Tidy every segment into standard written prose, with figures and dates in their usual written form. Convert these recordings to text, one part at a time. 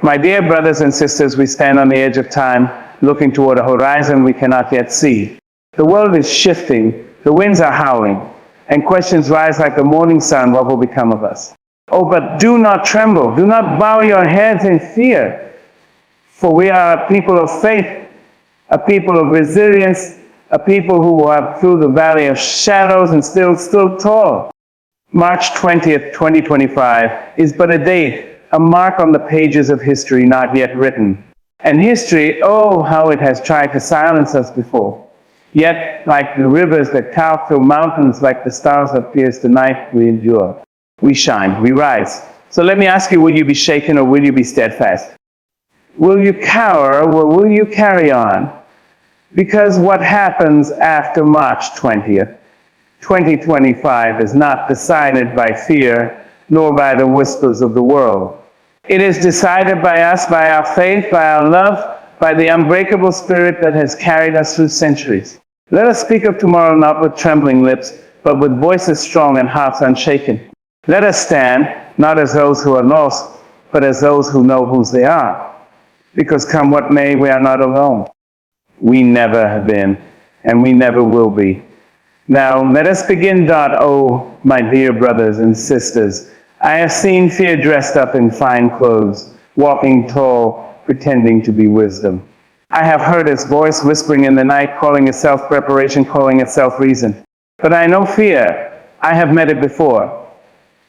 My dear brothers and sisters, we stand on the edge of time, looking toward a horizon we cannot yet see. The world is shifting, the winds are howling, and questions rise like the morning sun, what will become of us? Oh, but do not tremble, do not bow your heads in fear, for we are a people of faith, a people of resilience, a people who are through the valley of shadows and still stood tall. March 20th, 2025 is but a date, a mark on the pages of history not yet written. And history, oh, how it has tried to silence us before. Yet, like the rivers that carve through mountains, like the stars that pierce the night, we endure. We shine, we rise. So let me ask you, will you be shaken or will you be steadfast? Will you cower or will you carry on? Because what happens after March 20th, 2025 is not decided by fear, nor by the whispers of the world. It is decided by us, by our faith, by our love, by the unbreakable spirit that has carried us through centuries. Let us speak of tomorrow not with trembling lips, but with voices strong and hearts unshaken. Let us stand, not as those who are lost, but as those who know whose they are. Because come what may, we are not alone. We never have been, and we never will be. Now, let us begin. Oh, my dear brothers and sisters, I have seen fear dressed up in fine clothes, walking tall, pretending to be wisdom. I have heard its voice whispering in the night, calling itself preparation, calling itself reason. But I know fear. I have met it before.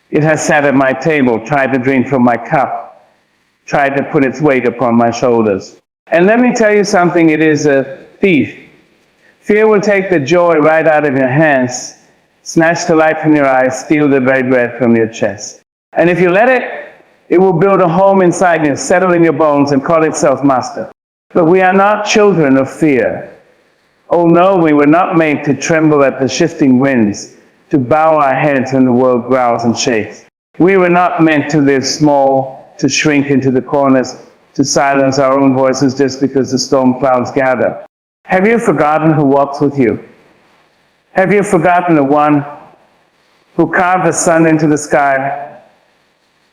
It has sat at my table, tried to drink from my cup, tried to put its weight upon my shoulders. And let me tell you something, it is a thief. Fear will take the joy right out of your hands, snatch the light from your eyes, steal the very breath from your chest. And if you let it, it will build a home inside you, settle in your bones, and call itself master. But we are not children of fear. Oh no, we were not made to tremble at the shifting winds, to bow our heads when the world growls and shakes. We were not meant to live small, to shrink into the corners, to silence our own voices just because the storm clouds gather. Have you forgotten who walks with you? Have you forgotten the one who carved the sun into the sky?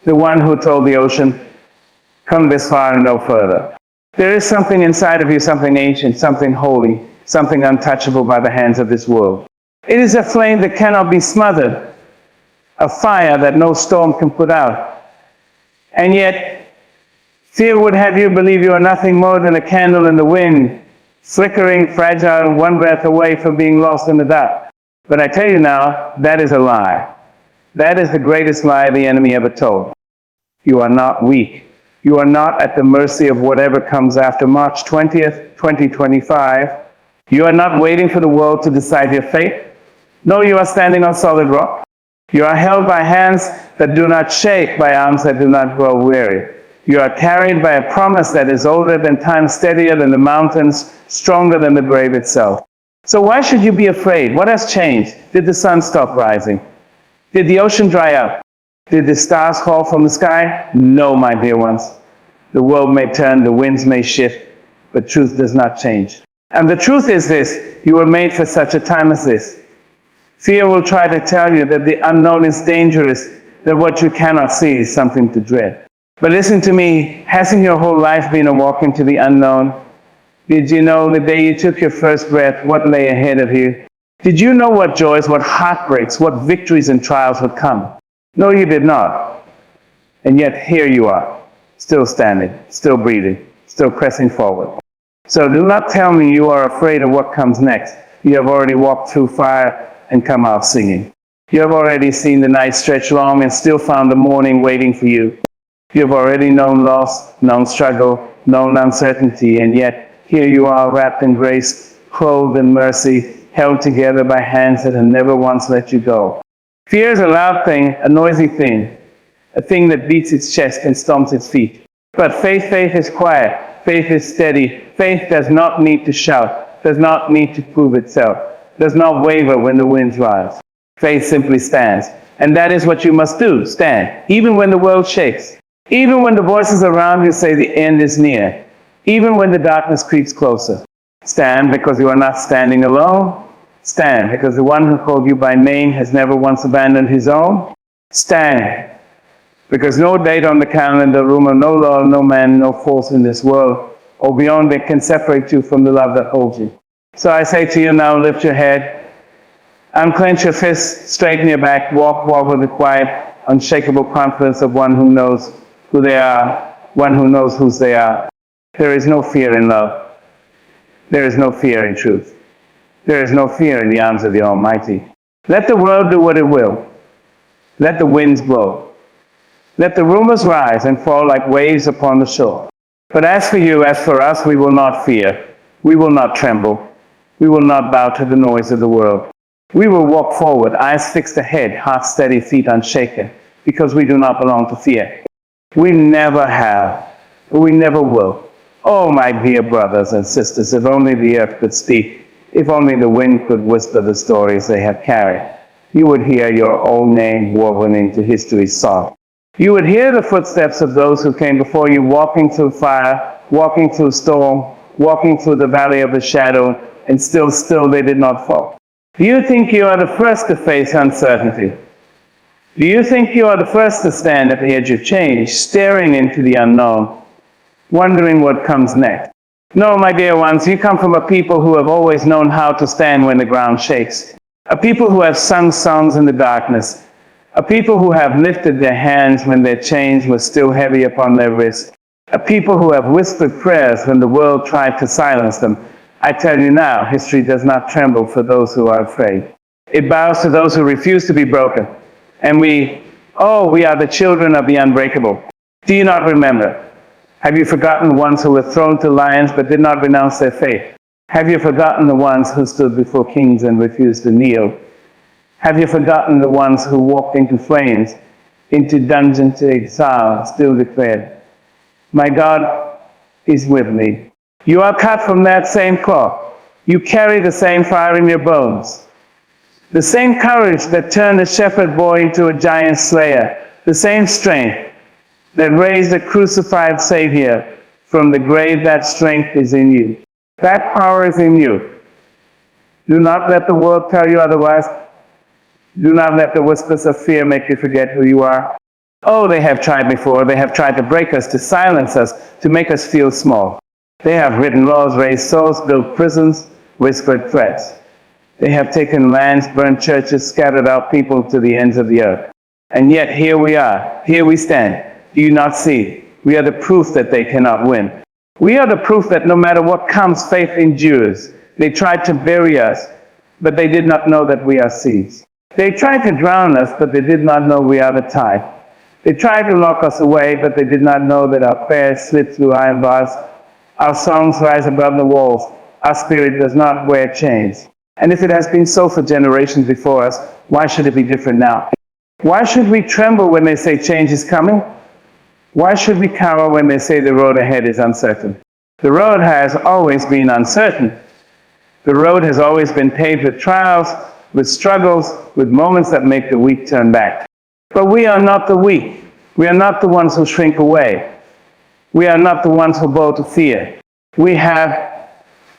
The one who told the ocean, come this far and no further. There is something inside of you, something ancient, something holy, something untouchable by the hands of this world. It is a flame that cannot be smothered, a fire that no storm can put out. And yet, fear would have you believe you are nothing more than a candle in the wind, flickering, fragile, one breath away from being lost in the dark. But I tell you now, that is a lie. That is the greatest lie the enemy ever told. You are not weak. You are not at the mercy of whatever comes after March 20th, 2025. You are not waiting for the world to decide your fate. No, you are standing on solid rock. You are held by hands that do not shake, by arms that do not grow weary. You are carried by a promise that is older than time, steadier than the mountains, stronger than the grave itself. So why should you be afraid? What has changed? Did the sun stop rising? Did the ocean dry up? Did the stars fall from the sky? No, my dear ones. The world may turn, the winds may shift, but truth does not change. And the truth is this, you were made for such a time as this. Fear will try to tell you that the unknown is dangerous, that what you cannot see is something to dread. But listen to me, hasn't your whole life been a walk into the unknown? Did you know the day you took your first breath, what lay ahead of you? Did you know what joys, what heartbreaks, what victories and trials would come? No, you did not. And yet here you are, still standing, still breathing, still pressing forward. So do not tell me you are afraid of what comes next. You have already walked through fire and come out singing. You have already seen the night stretch long and still found the morning waiting for you. You have already known loss, known struggle, known uncertainty, and yet here you are wrapped in grace, clothed in mercy, held together by hands that have never once let you go. Fear is a loud thing, a noisy thing, a thing that beats its chest and stomps its feet. But faith is quiet, faith is steady, faith does not need to shout, does not need to prove itself, does not waver when the winds rise. Faith simply stands, and that is what you must do, stand, even when the world shakes, even when the voices around you say the end is near, even when the darkness creeps closer. Stand because you are not standing alone. Stand, because the one who called you by name has never once abandoned his own. Stand, Because no date on the calendar, rumor, no law, no man, no force in this world or beyond it can separate you from the love that holds you. So I say to you now, lift your head, unclench your fist, straighten your back, walk with the quiet, unshakable confidence of one who knows who they are, one who knows whose they are. There is no fear in love. There is no fear in truth. There is no fear in the arms of the Almighty. Let the world do what it will. Let the winds blow. Let the rumors rise and fall like waves upon the shore. But as for you, as for us, we will not fear. We will not tremble. We will not bow to the noise of the world. We will walk forward, eyes fixed ahead, heart steady, feet unshaken, because we do not belong to fear. We never have. We never will. Oh, my dear brothers and sisters, if only the earth could speak, if only the wind could whisper the stories they have carried, you would hear your own name woven into history's song. You would hear the footsteps of those who came before you, walking through fire, walking through storm, walking through the valley of the shadow, and still they did not fall. Do you think you are the first to face uncertainty? Do you think you are the first to stand at the edge of change, staring into the unknown, wondering what comes next? No, my dear ones, you come from a people who have always known how to stand when the ground shakes. A people who have sung songs in the darkness. A people who have lifted their hands when their chains were still heavy upon their wrists. A people who have whispered prayers when the world tried to silence them. I tell you now, history does not tremble for those who are afraid. It bows to those who refuse to be broken. And we are the children of the unbreakable. Do you not remember? Have you forgotten the ones who were thrown to lions but did not renounce their faith? Have you forgotten the ones who stood before kings and refused to kneel? Have you forgotten the ones who walked into flames, into dungeons to exile, and still declared, my God is with me? You are cut from that same cloth. You carry the same fire in your bones. The same courage that turned a shepherd boy into a giant slayer. The same strength that raised a crucified Savior from the grave, that strength is in you. That power is in you. Do not let the world tell you otherwise. Do not let the whispers of fear make you forget who you are. Oh, they have tried before. They have tried to break us, to silence us, to make us feel small. They have written laws, raised swords, built prisons, whispered threats. They have taken lands, burned churches, scattered out people to the ends of the earth. And yet here we are. Here we stand. Do you not see? We are the proof that they cannot win. We are the proof that no matter what comes, faith endures. They tried to bury us, but they did not know that we are seeds. They tried to drown us, but they did not know we are the tide. They tried to lock us away, but they did not know that our prayers slip through iron bars. Our songs rise above the walls. Our spirit does not wear chains. And if it has been so for generations before us, why should it be different now? Why should we tremble when they say change is coming? Why should we cower when they say the road ahead is uncertain? The road has always been uncertain. The road has always been paved with trials, with struggles, with moments that make the weak turn back. But we are not the weak. We are not the ones who shrink away. We are not the ones who bow to fear. We have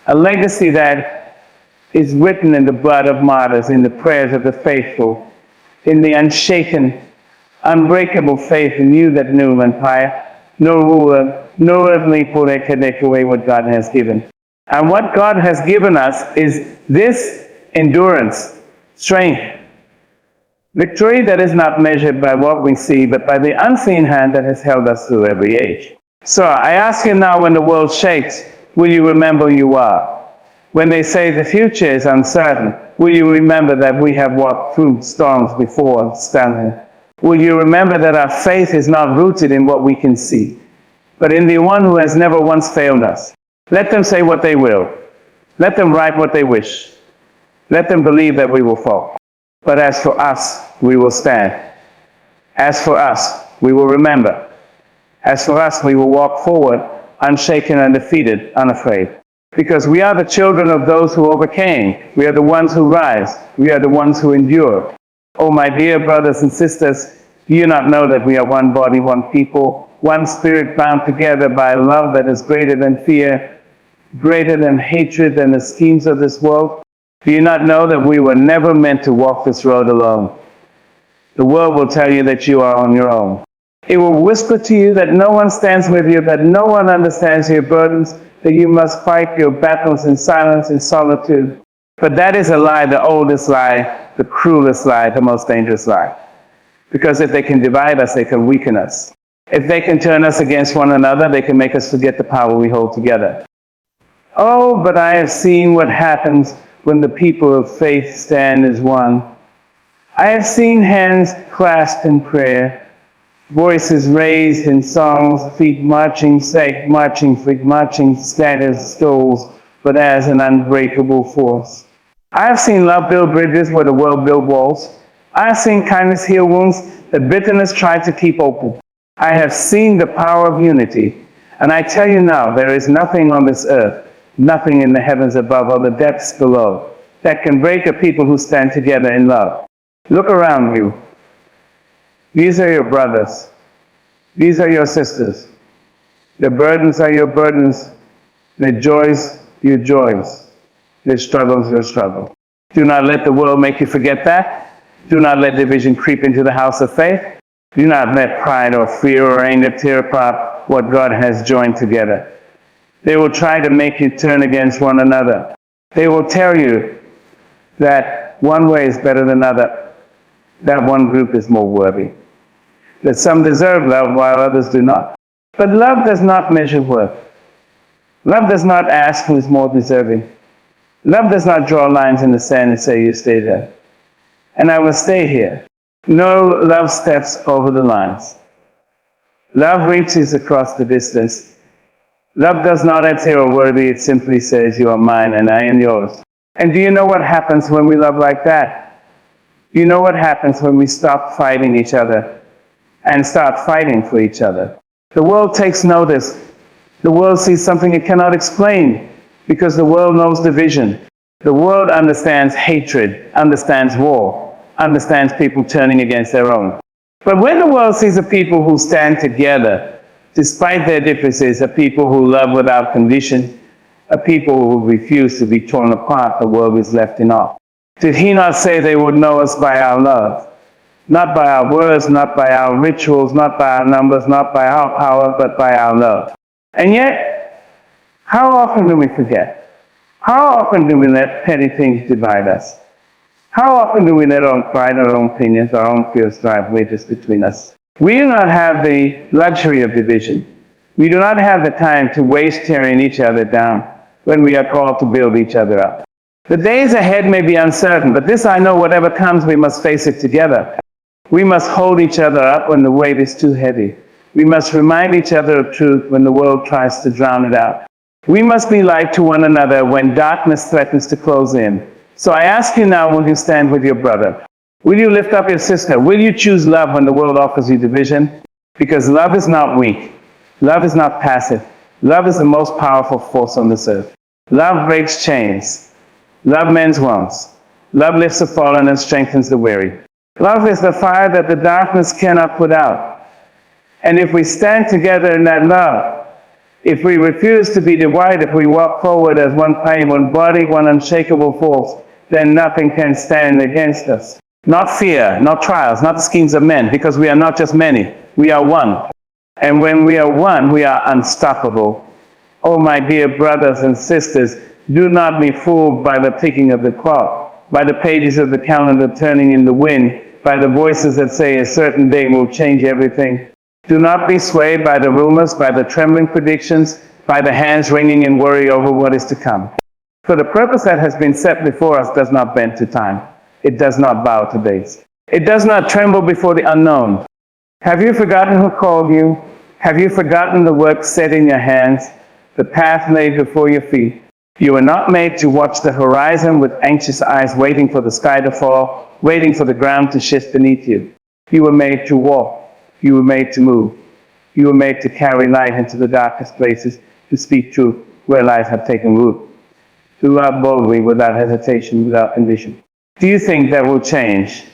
a legacy that is written in the blood of martyrs, in the prayers of the faithful, in the unshaken, unbreakable faith in you that knew empire. No ruler, no earthly power can take away what God has given. And what God has given us is this endurance, strength, victory that is not measured by what we see, but by the unseen hand that has held us through every age. So I ask you now, when the world shakes, will you remember who you are? When they say the future is uncertain, will you remember that we have walked through storms before standing? Will you remember that our faith is not rooted in what we can see, but in the one who has never once failed us? Let them say what they will. Let them write what they wish. Let them believe that we will fall. But as for us, we will stand. As for us, we will remember. As for us, we will walk forward, unshaken, undefeated, unafraid. Because we are the children of those who overcame. We are the ones who rise. We are the ones who endure. Oh, my dear brothers and sisters, do you not know that we are one body, one people, one spirit bound together by a love that is greater than fear, greater than hatred and the schemes of this world? Do you not know that we were never meant to walk this road alone? The world will tell you that you are on your own. It will whisper to you that no one stands with you, that no one understands your burdens, that you must fight your battles in silence, in solitude. But that is a lie, the oldest lie, the cruelest lie, the most dangerous lie. Because if they can divide us, they can weaken us. If they can turn us against one another, they can make us forget the power we hold together. Oh, but I have seen what happens when the people of faith stand as one. I have seen hands clasped in prayer, voices raised in songs, feet marching, feet marching scatters souls, but as an unbreakable force. I have seen love build bridges where the world built walls. I have seen kindness heal wounds that bitterness tried to keep open. I have seen the power of unity. And I tell you now, there is nothing on this earth, nothing in the heavens above or the depths below, that can break a people who stand together in love. Look around you. These are your brothers. These are your sisters. Their burdens are your burdens. Their joys, your joys. Their struggles, your struggle. Do not let the world make you forget that. Do not let division creep into the house of faith. Do not let pride or fear or anger tear apart what God has joined together. They will try to make you turn against one another. They will tell you that one way is better than another, that one group is more worthy, that some deserve love while others do not. But love does not measure worth. Love does not ask who is more deserving. Love does not draw lines in the sand and say, you stay there, and I will stay here. No, love steps over the lines. Love reaches across the distance. Love does not add or worthy, it simply says, you are mine and I am yours. And do you know what happens when we love like that? Do you know what happens when we stop fighting each other and start fighting for each other? The world takes notice. The world sees something it cannot explain because the world knows division. The world understands hatred, understands war, understands people turning against their own. But when the world sees a people who stand together, despite their differences, a people who love without condition, a people who refuse to be torn apart, the world is left in awe. Did he not say they would know us by our love? Not by our words, not by our rituals, not by our numbers, not by our power, but by our love. And yet, how often do we forget? How often do we let petty things divide us? How often do we let our own pride, our own opinions, our own fears drive wedges between us? We do not have the luxury of division. We do not have the time to waste tearing each other down when we are called to build each other up. The days ahead may be uncertain, but this I know, whatever comes, we must face it together. We must hold each other up when the weight is too heavy. We must remind each other of truth when the world tries to drown it out. We must be light to one another when darkness threatens to close in. So I ask you now, will you stand with your brother? Will you lift up your sister? Will you choose love when the world offers you division? Because love is not weak. Love is not passive. Love is the most powerful force on this earth. Love breaks chains. Love mends wounds. Love lifts the fallen and strengthens the weary. Love is the fire that the darkness cannot put out. And if we stand together in that love, if we refuse to be divided, if we walk forward as one flame, one body, one unshakable force, then nothing can stand against us. Not fear, not trials, not the schemes of men, because we are not just many, we are one. And when we are one, we are unstoppable. Oh, my dear brothers and sisters, do not be fooled by the ticking of the clock, by the pages of the calendar turning in the wind, by the voices that say a certain day will change everything. Do not be swayed by the rumors, by the trembling predictions, by the hands wringing in worry over what is to come. For the purpose that has been set before us does not bend to time. It does not bow to days. It does not tremble before the unknown. Have you forgotten who called you? Have you forgotten the work set in your hands, the path laid before your feet? You were not made to watch the horizon with anxious eyes, waiting for the sky to fall, waiting for the ground to shift beneath you. You were made to walk. You were made to move. You were made to carry light into the darkest places, to speak truth where lies have taken root, to love boldly without hesitation, without condition. Do you think that will change?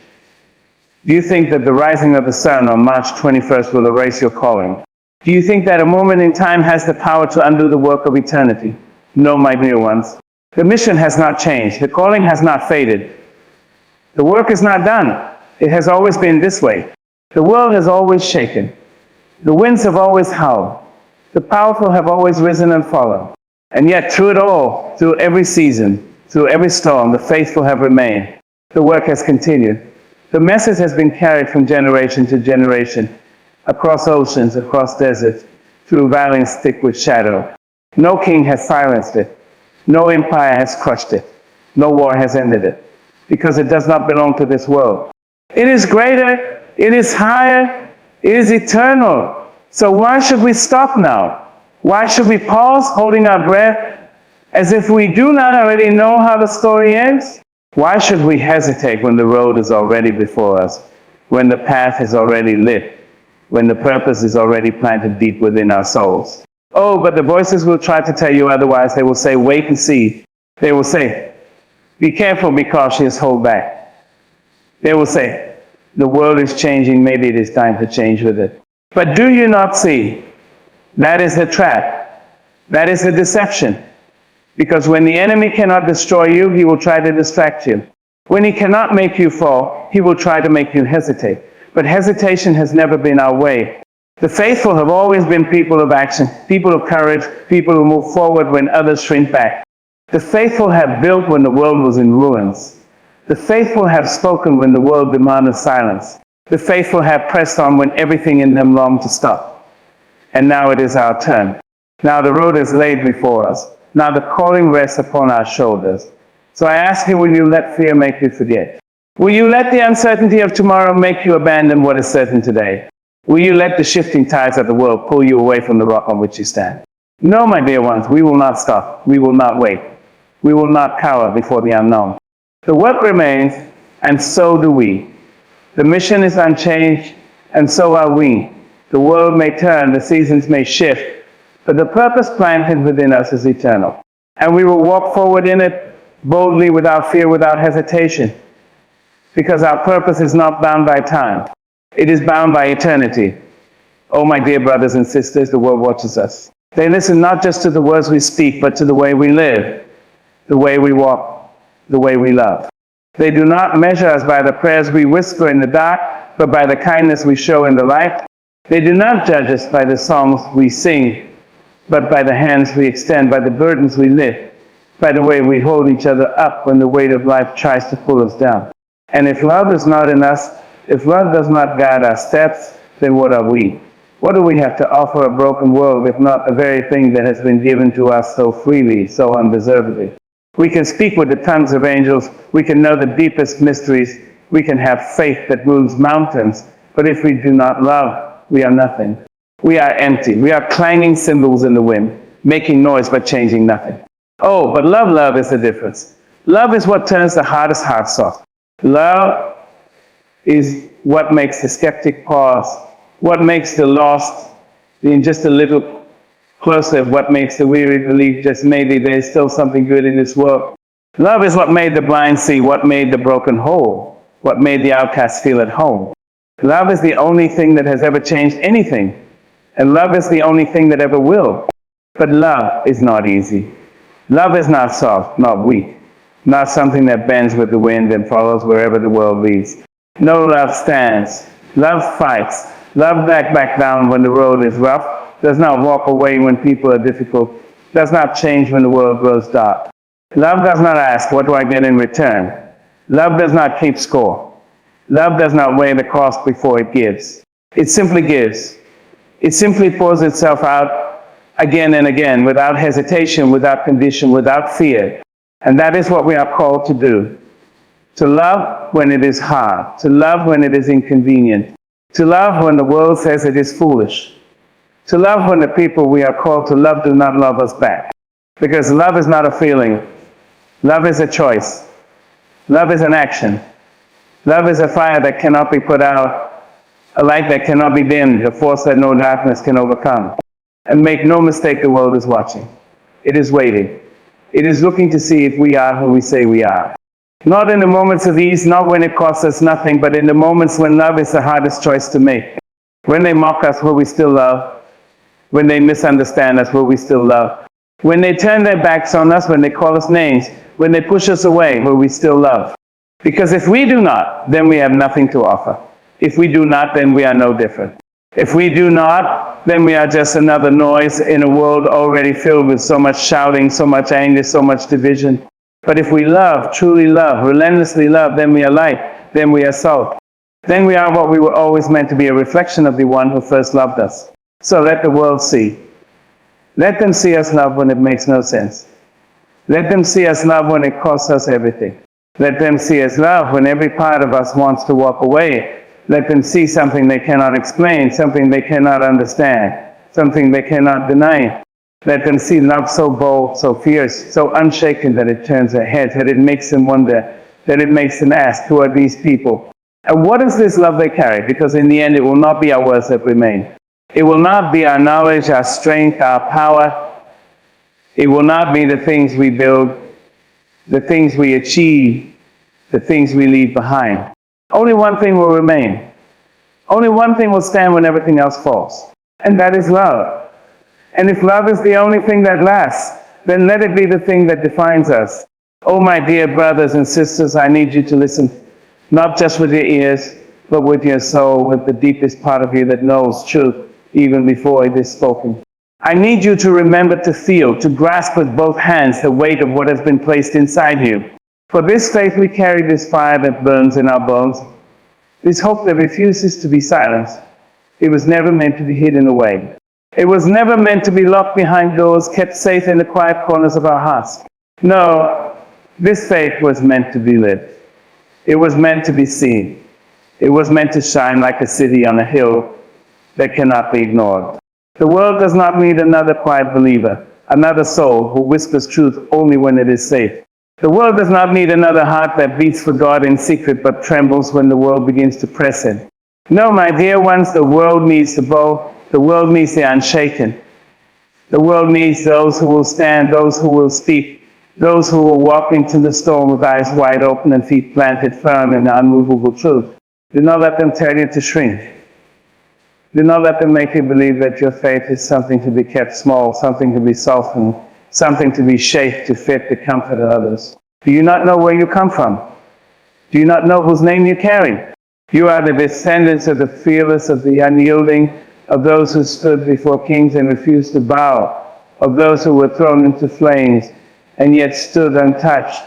Do you think that the rising of the sun on March 21st will erase your calling? Do you think that a moment in time has the power to undo the work of eternity? No, my dear ones. The mission has not changed. The calling has not faded. The work is not done. It has always been this way. The world has always shaken. The winds have always howled. The powerful have always risen and fallen. And yet through it all, through every season, through every storm, the faithful have remained. The work has continued. The message has been carried from generation to generation, across oceans, across deserts, through valleys thick with shadow. No king has silenced it. No empire has crushed it. No war has ended it, because it does not belong to this world. It is greater, it is higher, it is eternal. So why should we stop now? Why should we pause, holding our breath, as if we do not already know how the story ends? Why should we hesitate when the road is already before us, when the path is already lit, when the purpose is already planted deep within our souls? Oh, but the voices will try to tell you otherwise. They will say, wait and see. They will say, be careful, be cautious, hold back. They will say, the world is changing, maybe it is time to change with it. But do you not see? That is the trap. That is the deception. Because when the enemy cannot destroy you, he will try to distract you. When he cannot make you fall, he will try to make you hesitate. But hesitation has never been our way. The faithful have always been people of action, people of courage, people who move forward when others shrink back. The faithful have built when the world was in ruins. The faithful have spoken when the world demanded silence. The faithful have pressed on when everything in them longed to stop. And now it is our turn. Now the road is laid before us. Now the calling rests upon our shoulders. So I ask you, will you let fear make you forget? Will you let the uncertainty of tomorrow make you abandon what is certain today? Will you let the shifting tides of the world pull you away from the rock on which you stand? No, my dear ones, we will not stop. We will not wait. We will not cower before the unknown. The work remains, and so do we. The mission is unchanged, and so are we. The world may turn, the seasons may shift, but the purpose planted within us is eternal. And we will walk forward in it boldly, without fear, without hesitation, because our purpose is not bound by time. It is bound by eternity. Oh, my dear brothers and sisters, the world watches us. They listen not just to the words we speak, but to the way we live, the way we walk, the way we love. They do not measure us by the prayers we whisper in the dark, but by the kindness we show in the light. They do not judge us by the songs we sing, but by the hands we extend, by the burdens we lift, by the way we hold each other up when the weight of life tries to pull us down. And if love is not in us, if love does not guide our steps, then what are we? What do we have to offer a broken world, if not the very thing that has been given to us so freely, so undeservedly? We can speak with the tongues of angels, we can know the deepest mysteries, we can have faith that moves mountains, but if we do not love, we are nothing. We are empty. We are clanging cymbals in the wind, making noise but changing nothing. Oh, but love is the difference. Love is what turns the hardest heart soft. Love is what makes the skeptic pause, what makes the lost being just a little closer, what makes the weary believe just maybe there's still something good in this world. Love is what made the blind see, what made the broken whole, what made the outcast feel at home. Love is the only thing that has ever changed anything. And love is the only thing that ever will. But love is not easy. Love is not soft, not weak, not something that bends with the wind and follows wherever the world leads. No, love stands. Love fights. Love back down when the road is rough, does not walk away when people are difficult, does not change when the world grows dark. Love does not ask, what do I get in return? Love does not keep score. Love does not weigh the cost before it gives. It simply gives. It simply pours itself out again and again, without hesitation, without condition, without fear. And that is what we are called to do. To love when it is hard, to love when it is inconvenient, to love when the world says it is foolish, to love when the people we are called to love do not love us back. Because love is not a feeling. Love is a choice. Love is an action. Love is a fire that cannot be put out, a light that cannot be dimmed, a force that no darkness can overcome. And make no mistake, the world is watching. It is waiting. It is looking to see if we are who we say we are. Not in the moments of ease, not when it costs us nothing, but in the moments when love is the hardest choice to make. When they mock us, will we still love? When they misunderstand us, will we still love? When they turn their backs on us, when they call us names, when they push us away, will we still love? Because if we do not, then we have nothing to offer. If we do not, then we are no different. If we do not, then we are just another noise in a world already filled with so much shouting, so much anger, so much division. But if we love, truly love, relentlessly love, then we are light, then we are salt. Then we are what we were always meant to be, a reflection of the one who first loved us. So let the world see. Let them see us love when it makes no sense. Let them see us love when it costs us everything. Let them see us love when every part of us wants to walk away. Let them see something they cannot explain, something they cannot understand, something they cannot deny. Let them see love so bold, so fierce, so unshaken that it turns their heads, that it makes them wonder, that it makes them ask, who are these people? And what is this love they carry? Because in the end, it will not be our words that remain. It will not be our knowledge, our strength, our power. It will not be the things we build, the things we achieve, the things we leave behind. Only one thing will remain. Only one thing will stand when everything else falls. And that is love. And if love is the only thing that lasts, then let it be the thing that defines us. Oh, my dear brothers and sisters, I need you to listen, not just with your ears, but with your soul, with the deepest part of you that knows truth even before it is spoken. I need you to remember to feel, to grasp with both hands the weight of what has been placed inside you. For this faith we carry, this fire that burns in our bones, this hope that refuses to be silenced. It was never meant to be hidden away. It was never meant to be locked behind doors, kept safe in the quiet corners of our hearts. No, this faith was meant to be lived. It was meant to be seen. It was meant to shine like a city on a hill that cannot be ignored. The world does not need another quiet believer, another soul who whispers truth only when it is safe. The world does not need another heart that beats for God in secret but trembles when the world begins to press in. No, my dear ones, the world needs the bold, the world needs the unshaken. The world needs those who will stand, those who will speak, those who will walk into the storm with eyes wide open and feet planted firm in the unmovable truth. Do not let them tell you to shrink. Do not let them make you believe that your faith is something to be kept small, something to be softened, something to be shaped to fit the comfort of others. Do you not know where you come from? Do you not know whose name you carry? You are the descendants of the fearless, of the unyielding, of those who stood before kings and refused to bow, of those who were thrown into flames and yet stood untouched,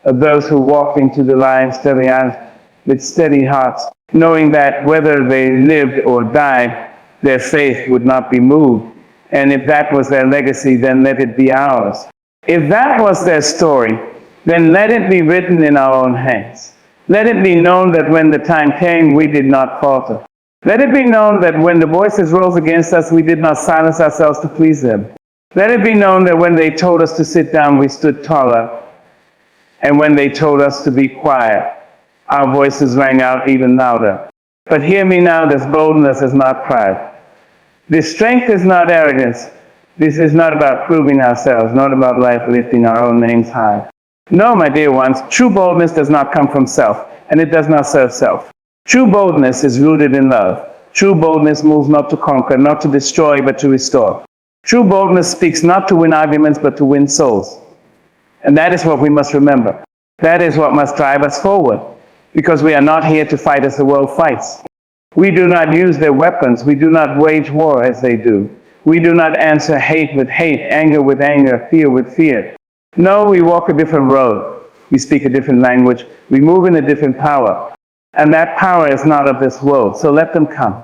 of those who walked into the lion's den with steady hearts, knowing that whether they lived or died, their faith would not be moved. And if that was their legacy, then let it be ours. If that was their story, then let it be written in our own hands. Let it be known that when the time came, we did not falter. Let it be known that when the voices rose against us, we did not silence ourselves to please them. Let it be known that when they told us to sit down, we stood taller. And when they told us to be quiet, our voices rang out even louder. But hear me now, this boldness is not pride. This strength is not arrogance. This is not about proving ourselves, not about life lifting our own names high. No, my dear ones, true boldness does not come from self, and it does not serve self. True boldness is rooted in love. True boldness moves not to conquer, not to destroy, but to restore. True boldness speaks not to win arguments, but to win souls. And that is what we must remember. That is what must drive us forward, because we are not here to fight as the world fights. We do not use their weapons. We do not wage war as they do. We do not answer hate with hate, anger with anger, fear with fear. No, we walk a different road. We speak a different language. We move in a different power. And that power is not of this world. So let them come.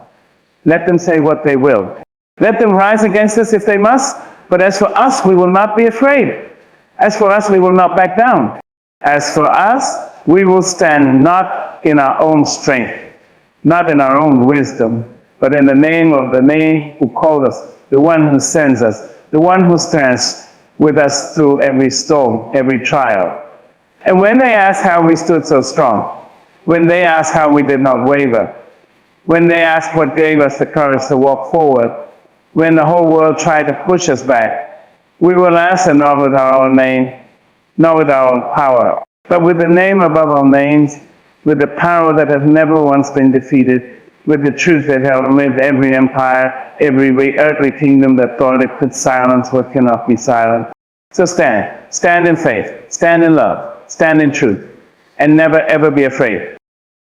Let them say what they will. Let them rise against us if they must. But as for us, we will not be afraid. As for us, we will not back down. As for us, we will stand not in our own strength, not in our own wisdom, but in the name of the name who called us, the one who sends us, the one who stands with us through every storm, every trial. And when they ask how we stood so strong, when they ask how we did not waver, when they ask what gave us the courage to walk forward, when the whole world tried to push us back, we will answer not with our own name, not with our own power, but with the name above all names, with the power that has never once been defeated, with the truth that outlived every empire, every earthly kingdom that thought it could silence what cannot be silent. So stand in faith, stand in love, stand in truth, and never ever be afraid.